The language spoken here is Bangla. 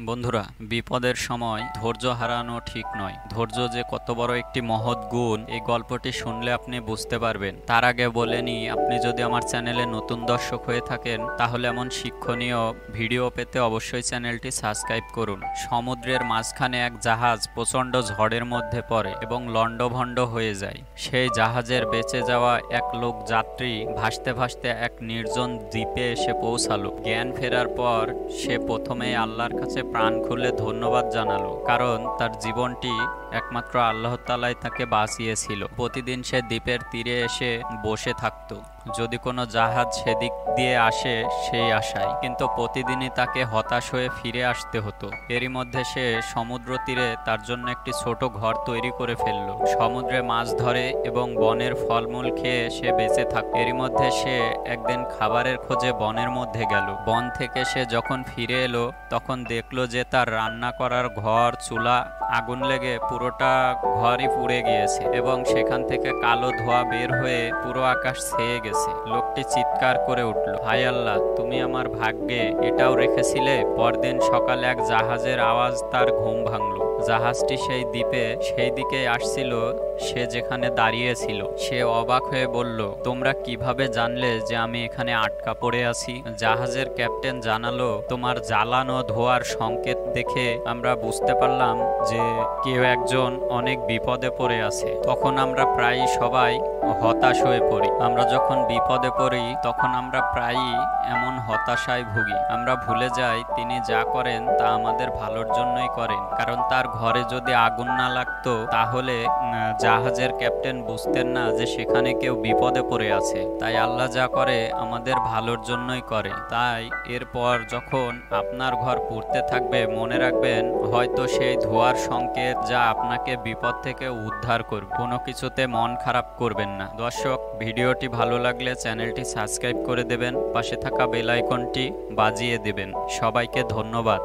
বন্ধুরা, বিপদের সময় ধৈর্য হারানো ঠিক নয়। ধৈর্য যে কত বড় একটি মহৎ গুণ, এই গল্পটি শুনলে আপনি বুঝতে পারবেন। তার আগে বলে নিই, আপনি যদি আমার চ্যানেলে নতুন দর্শক হয়ে থাকেন তাহলে এমন শিক্ষণীয় ভিডিও পেতে অবশ্যই চ্যানেলটি সাবস্ক্রাইব করুন। সমুদ্রের মাঝখানে এক জাহাজ প্রচণ্ড ঝড়ের মধ্যে পড়ে এবং লণ্ডভণ্ড হয়ে যায়। সেই জাহাজের বেঁচে যাওয়া এক লোক যাত্রী ভাসতে ভাসতে এক নির্জন দ্বীপে এসে পৌঁছালো। জ্ঞান ফেরার পর সে প্রথমেই আল্লাহর কাছে প্রাণ খুলে ধন্যবাদ জানালো, কারণ তার জীবনটি একমাত্র আল্লাহ তাআলাই তাকে বাঁচিয়েছিল। প্রতিদিন সে দ্বীপের তীরে এসে বসে থাকতো, যদি কোনো জাহাজ সেদিক দিয়ে আসে সেই আশায়, কিন্তু প্রতিদিনই তাকে হতাশ হয়ে ফিরে আসতে হতো। এরই মধ্যে সে সমুদ্র তীরে তার জন্য একটি ছোট ঘর তৈরি করে ফেললো। সমুদ্রে মাছ ধরে এবং বনের ফলমূল খেয়ে সে বেঁচে থাকত। এরই মধ্যে সে একদিন খাবারের খোঁজে বনের মধ্যে গেল। বন থেকে সে যখন ফিরে এলো তখন দেখলো যে তার রান্না করার ঘর, চুলা আগুন লেগে পুরোটা ঘরই পুড়ে গিয়েছে এবং সেখান থেকে কালো ধোঁয়া বের হয়ে পুরো আকাশ ছেয়ে গেছে। লোকটি চিৎকার করে উঠল, হায় আল্লাহ, তুমি আমার ভাগ্যে এটাও রেখেছিলে। পরদিন সকালে এক জাহাজের আওয়াজ তার ঘুম ভাঙলো। জাহাজটি সেই দ্বীপে সেই দিকে আসছিল সে যেখানে দাঁড়িয়েছিল। সে অবাক হয়ে বলল, তোমরা কিভাবে জানলে যে আমি এখানে আটকা পড়ে আছি? জাহাজের ক্যাপ্টেন জানালো, তোমার জ্বালানো ধোঁয়ার সংকেত দেখে আমরা বুঝতে পারলাম যে কেউ একজন অনেক বিপদে পড়ে আছে। তখন আমরা প্রায় সবাই হতাশ হয়ে পড়ি। আমরা যখন বিপদে পড়ি তখন আমরা প্রায়ই এমন হতাশায় ভুগি। আমরা ভুলে যাই তিনি যা করেন তা আমাদের ভালোর জন্যই করেন, কারণ তার ঘরে যদি আগুন না লাগতো তাহলে জাহাজের ক্যাপ্টেন বুঝতেন না যে সেখানে কেউ বিপদে পড়ে আছে। তাই আল্লাহ যা করে আমাদের ভালোর জন্যই করে। তাই এরপর যখন আপনার ঘর পুড়তে থাকবে, মনে রাখবেন হয়তো সেই ধোঁয়ার সংকেত যা আপনাকে বিপদ থেকে উদ্ধার করবে। কোনো কিছুতে মন খারাপ করবেন না। দর্শক, ভিডিওটি ভালো লাগলে চ্যানেলটি সাবস্ক্রাইব করে দেবেন, পাশে থাকা বেল আইকনটি বাজিয়ে দেবেন। সবাইকে ধন্যবাদ।